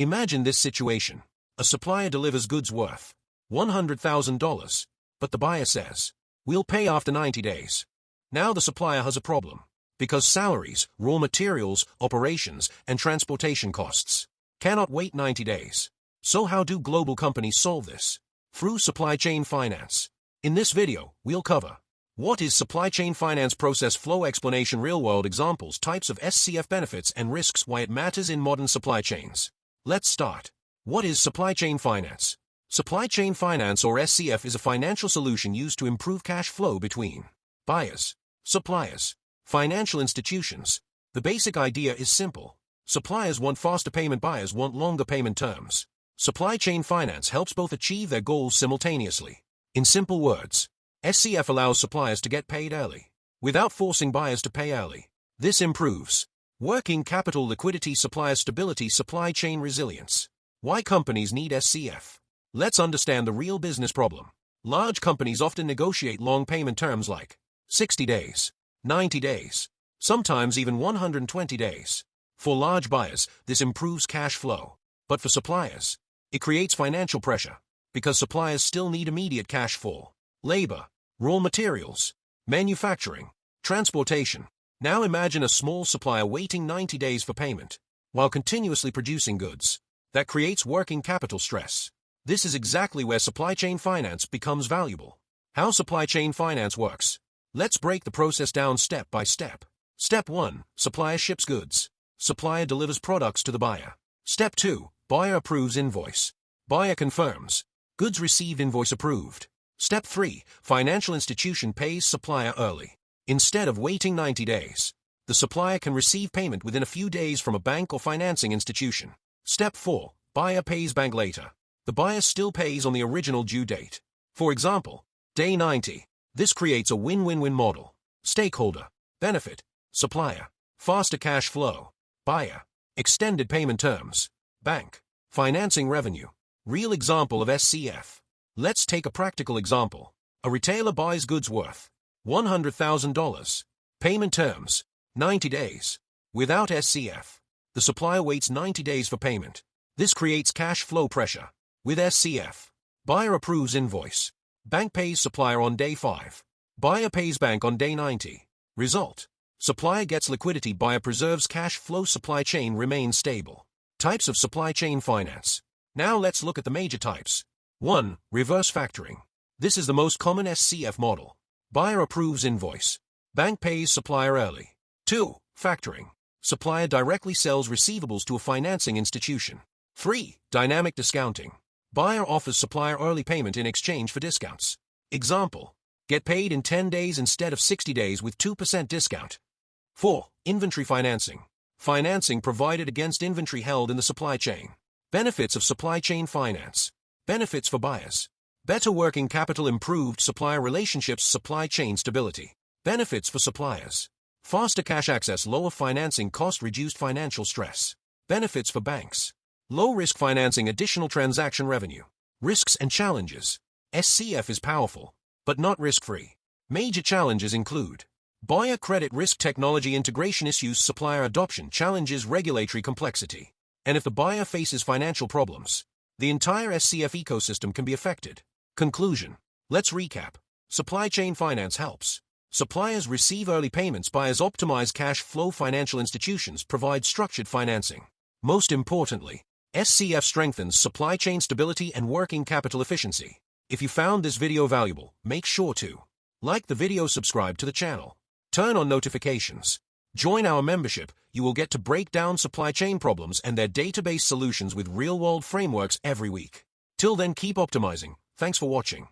Imagine this situation. A supplier delivers goods worth $100,000, but the buyer says, "We'll pay after 90 days. Now the supplier has a problem, because salaries, raw materials, operations, and transportation costs cannot wait 90 days. So how do global companies solve this? Through supply chain finance. In this video, we'll cover what is supply chain finance, process flow explanation, real-world examples, types of SCF, benefits and risks, why it matters in modern supply chains. Let's start. What is supply chain finance? Supply chain finance, or SCF, is a financial solution used to improve cash flow between buyers, suppliers, financial institutions. The basic idea is simple. Suppliers want faster payment, buyers want longer payment terms. Supply chain finance helps both achieve their goals simultaneously. In simple words, SCF allows suppliers to get paid early, without forcing buyers to pay early. This improves working capital, liquidity, supplier stability, supply chain resilience. Why companies need SCF? Let's understand the real business problem. Large companies often negotiate long payment terms like 60 days, 90 days, sometimes even 120 days. For large buyers, this improves cash flow. But for suppliers, it creates financial pressure, because suppliers still need immediate cash for labor, raw materials, manufacturing, transportation. Now imagine a small supplier waiting 90 days for payment, while continuously producing goods. That creates working capital stress. This is exactly where supply chain finance becomes valuable. How supply chain finance works. Let's break the process down step by step. Step 1. Supplier ships goods. Supplier delivers products to the buyer. Step 2. Buyer approves invoice. Buyer confirms. Goods received, invoice approved. Step 3. Financial institution pays supplier early. Instead of waiting 90 days, the supplier can receive payment within a few days from a bank or financing institution. Step 4. Buyer pays bank later. The buyer still pays on the original due date. For example, day 90. This creates a win-win-win model. Stakeholder benefit. Supplier faster cash flow. Buyer extended payment terms. Bank financing revenue. Real example of SCF. Let's take a practical example. A retailer buys goods worth $100,000. Payment terms 90 days. Without SCF, the supplier waits 90 days for payment. This creates cash flow pressure. With SCF, buyer approves invoice. Bank pays supplier on day 5. Buyer pays bank on day 90. Result: supplier gets liquidity, buyer preserves cash flow, supply chain remains stable. Types of supply chain finance. Now let's look at the major types. 1. Reverse factoring. This is the most common SCF model. Buyer approves invoice. Bank pays supplier early. 2. Factoring. Supplier directly sells receivables to a financing institution. 3. Dynamic discounting. Buyer offers supplier early payment in exchange for discounts. Example: get paid in 10 days instead of 60 days with 2% discount. 4. Inventory financing. Financing provided against inventory held in the supply chain. Benefits of supply chain finance. Benefits for buyers: better working capital, improved supplier relationships, supply chain stability. Benefits for suppliers: faster cash access, lower financing cost, reduced financial stress. Benefits for banks: low-risk financing, additional transaction revenue. Risks and challenges. SCF is powerful, but not risk-free. Major challenges include buyer credit risk, technology integration issues, supplier adoption challenges, regulatory complexity. And if the buyer faces financial problems, the entire SCF ecosystem can be affected. Conclusion. Let's recap. Supply chain finance helps suppliers receive early payments, buyers optimize cash flow, financial institutions provide structured financing. Most importantly, SCF strengthens supply chain stability and working capital efficiency. If you found this video valuable, make sure to like the video, subscribe to the channel, turn on notifications. Join our membership. You will get to break down supply chain problems and their database solutions with real-world frameworks every week. Till then, keep optimizing. Thanks for watching.